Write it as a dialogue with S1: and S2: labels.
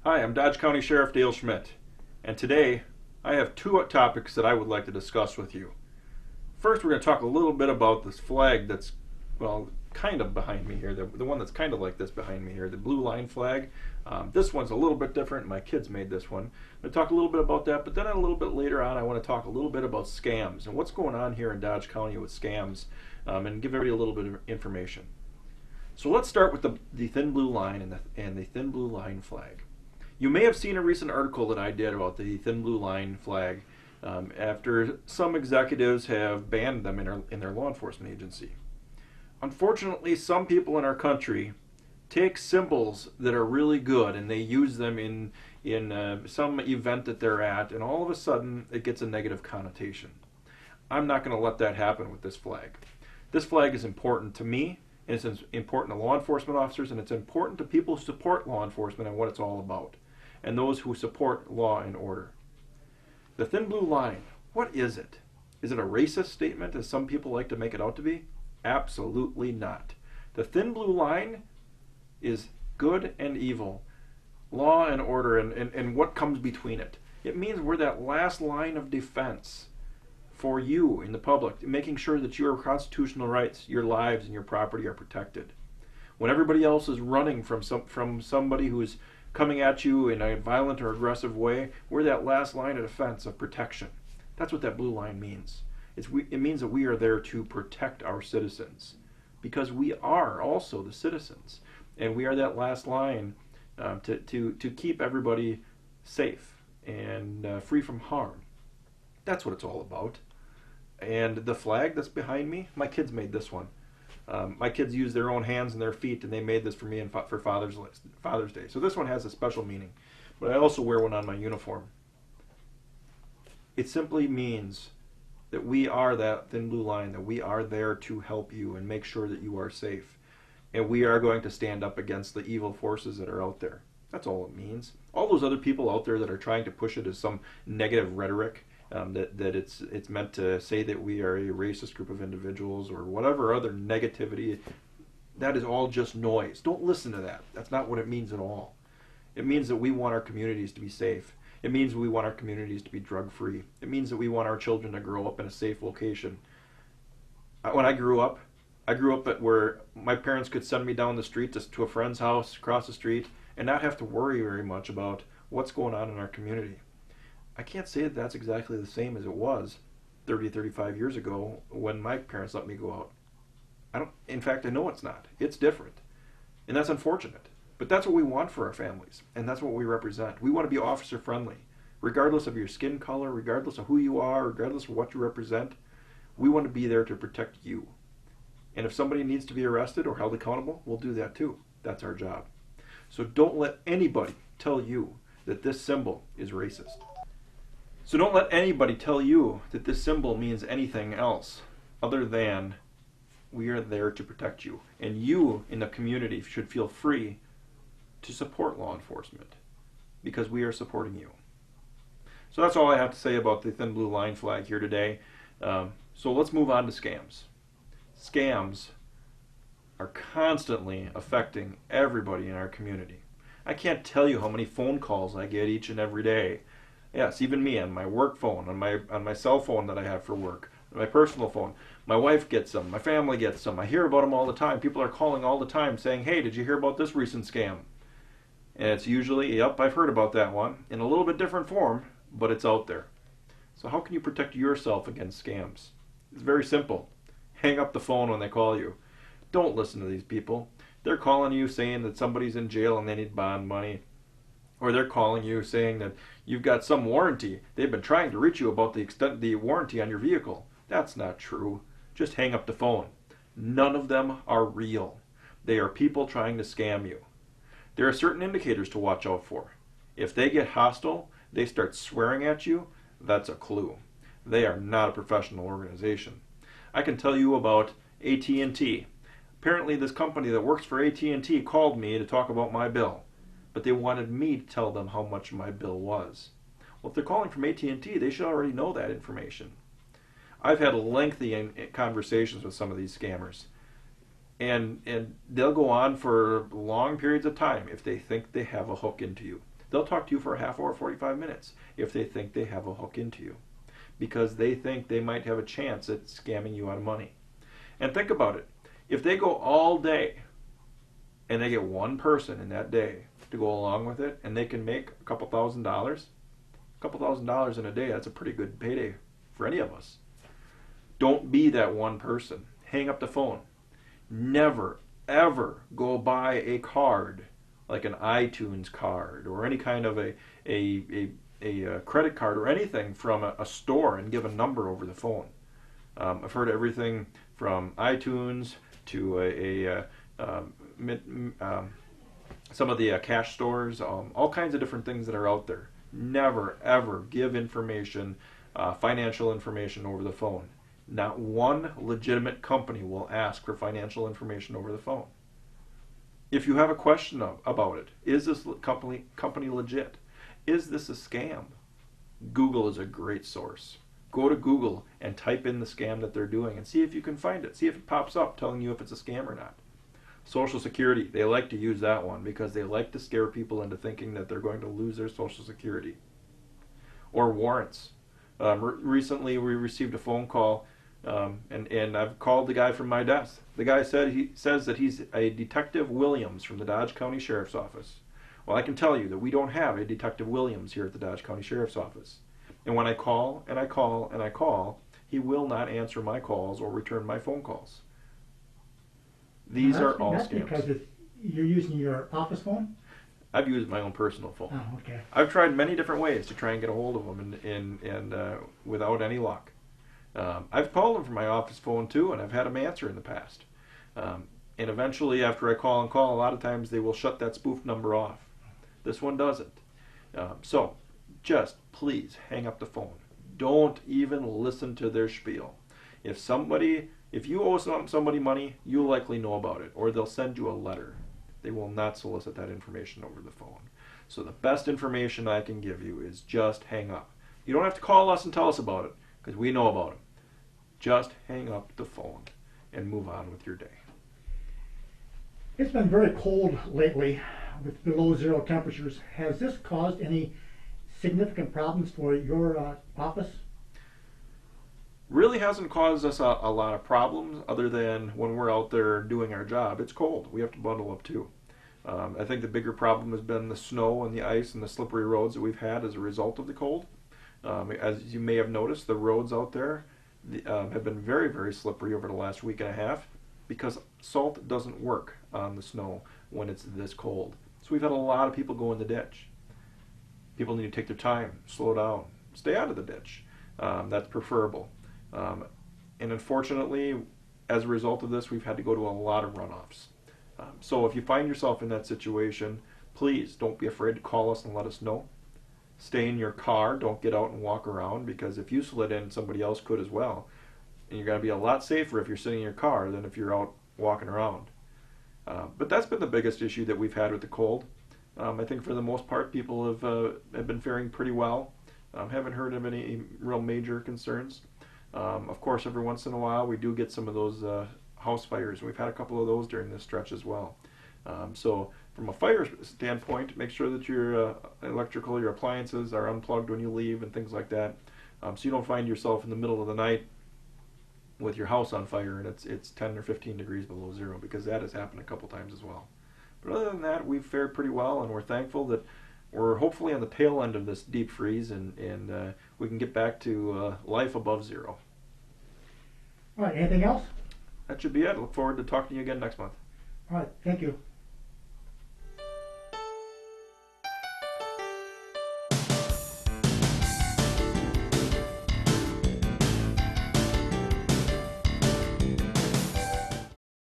S1: Hi, I'm Dodge County Sheriff Dale Schmidt, and today I have two topics that I would like to discuss with you. First, we're going to talk a little bit about this flag that's, well, kind of behind me here, the one that's kind of like this behind me here, the blue line flag. This one's a little bit different. My kids made this one. I'm going to talk a little bit about that, but then a little bit later on, I want to talk a little bit about scams and what's going on here in Dodge County with scams, and give everybody a little bit of information. So let's start with the thin blue line and the thin blue line flag. You may have seen a recent article that I did about the thin blue line flag, after some executives have banned them in their law enforcement agency. Unfortunately, some people in our country take symbols that are really good and they use them in some event that they're at, and all of a sudden it gets a negative connotation. I'm not going to let that happen with this flag. This flag is important to me, and it's important to law enforcement officers, and it's important to people who support law enforcement and what it's all about, and those who support law and order. The thin blue line, what is it? Is it a racist statement, as some people like to make it out to be? Absolutely not. The thin blue line is good and evil, law and order, and what comes between it. It means we're that last line of defense for you in the public, making sure that your constitutional rights, your lives, and your property are protected. When everybody else is running from somebody who is coming at you in a violent or aggressive way, we're that last line of defense of protection. That's what that blue line means. It means that we are there to protect our citizens, because we are also the citizens, and we are that last line, to keep everybody safe and free from harm. That's what it's all about. And the flag that's behind me, my kids made this one. My kids use their own hands and their feet, and they made this for me for Father's Day. So this one has a special meaning, but I also wear one on my uniform. It simply means that we are that thin blue line, that we are there to help you and make sure that you are safe. And we are going to stand up against the evil forces that are out there. That's all it means. All those other people out there that are trying to push it as some negative rhetoric, that it's meant to say that we are a racist group of individuals or whatever other negativity, that is all just noise. Don't listen to that. That's not what it means at all. It means that we want our communities to be safe. It means we want our communities to be drug-free. It means that we want our children to grow up in a safe location. When I grew up at where my parents could send me down the street to a friend's house across the street and not have to worry very much about what's going on in our community. I can't say that that's exactly the same as it was 30, 35 years ago when my parents let me go out. In fact, I know it's not. It's different. And that's unfortunate. But that's what we want for our families, and that's what we represent. We want to be officer friendly. Regardless of your skin color, regardless of who you are, regardless of what you represent, we want to be there to protect you. And if somebody needs to be arrested or held accountable, we'll do that too. That's our job. So don't let anybody tell you that this symbol is racist. So don't let anybody tell you that this symbol means anything else other than we are there to protect you. And you in the community should feel free to support law enforcement, because we are supporting you. So that's all I have to say about the thin blue line flag here today. So let's move on to scams. Scams are constantly affecting everybody in our community. I can't tell you how many phone calls I get each and every day. Yes, even me, on my work phone, on my cell phone that I have for work, my personal phone. My wife gets them, my family gets them. I hear about them all the time. People are calling all the time saying, hey, did you hear about this recent scam? And it's usually, yep, I've heard about that one, in a little bit different form, but it's out there. So how can you protect yourself against scams? It's very simple. Hang up the phone when they call you. Don't listen to these people. They're calling you saying that somebody's in jail and they need bond money. Or they're calling you saying that you've got some warranty. They've been trying to reach you about the extent of the warranty on your vehicle. That's not true. Just hang up the phone. None of them are real. They are people trying to scam you. There are certain indicators to watch out for. If they get hostile, they start swearing at you, that's a clue. They are not a professional organization. I can tell you about AT&T. Apparently this company that works for AT&T called me to talk about my bill, but they wanted me to tell them how much my bill was. Well, if they're calling from AT&T, they should already know that information. I've had lengthy conversations with some of these scammers, and they'll go on for long periods of time if they think they have a hook into you. They'll talk to you for a half hour, 45 minutes if they think they have a hook into you, because they think they might have a chance at scamming you out of money. And think about it. If they go all day and they get one person in that day to go along with it, and they can make a couple thousand dollars in a day, that's a pretty good payday for any of us. Don't be that one person. Hang up the phone. Never, ever go buy a card like an iTunes card or any kind of a credit card or anything from a store and give a number over the phone. I've heard everything from iTunes to some of the cash stores, all kinds of different things that are out there. Never, ever give information, financial information over the phone. Not one legitimate company will ask for financial information over the phone. If you have a question about it, is this company legit? Is this a scam? Google is a great source. Go to Google and type in the scam that they're doing and see if you can find it. See if it pops up telling you if it's a scam or not. Social Security, they like to use that one because they like to scare people into thinking that they're going to lose their Social Security. Or warrants. Recently we received a phone call, and I've called the guy from my desk. The guy says that he's a Detective Williams from the Dodge County Sheriff's Office. Well, I can tell you that we don't have a Detective Williams here at the Dodge County Sheriff's Office. And when I call and I call and I call, he will not answer my calls or return my phone calls. These are all
S2: That's
S1: scams.
S2: because you're using your office phone?
S1: I've used my own personal phone.
S2: Oh, okay.
S1: I've tried many different ways to try and get a hold of them, and without any luck. I've called them from my office phone too, and I've had them answer in the past. And eventually, after I call and call, a lot of times they will shut that spoof number off. This one doesn't. So, just please hang up the phone. Don't even listen to their spiel. If you owe somebody money, you'll likely know about it, or they'll send you a letter. They will not solicit that information over the phone. So the best information I can give you is just hang up. You don't have to call us and tell us about it, because we know about it. Just hang up the phone and move on with your day.
S2: It's been very cold lately with below zero temperatures. Has this caused any significant problems for your office?
S1: Really hasn't caused us a lot of problems other than when we're out there doing our job. It's cold. We have to bundle up too. I think the bigger problem has been the snow and the ice and the slippery roads that we've had as a result of the cold. As you may have noticed, the roads out there have been very, very slippery over the last week and a half because salt doesn't work on the snow when it's this cold. So we've had a lot of people go in the ditch. People need to take their time, slow down, stay out of the ditch. That's preferable. And unfortunately, as a result of this, we've had to go to a lot of runoffs. So if you find yourself in that situation, please don't be afraid to call us and let us know. Stay in your car. Don't get out and walk around, because if you slid in, somebody else could as well. And you're going to be a lot safer if you're sitting in your car than if you're out walking around. But that's been the biggest issue that we've had with the cold. I think for the most part, people have been faring pretty well. Haven't heard of any real major concerns. Of course, every once in a while, we do get some of those house fires. We've had a couple of those during this stretch as well. So from a fire standpoint, make sure that your your appliances are unplugged when you leave and things like that. So you don't find yourself in the middle of the night with your house on fire and it's 10 or 15 degrees below zero, because that has happened a couple times as well. But other than that, we've fared pretty well, and we're thankful that we're hopefully on the tail end of this deep freeze, and we can get back to life above zero.
S2: All right, anything else?
S1: That should be it. Look forward to talking to you again next month.
S2: All right, thank you.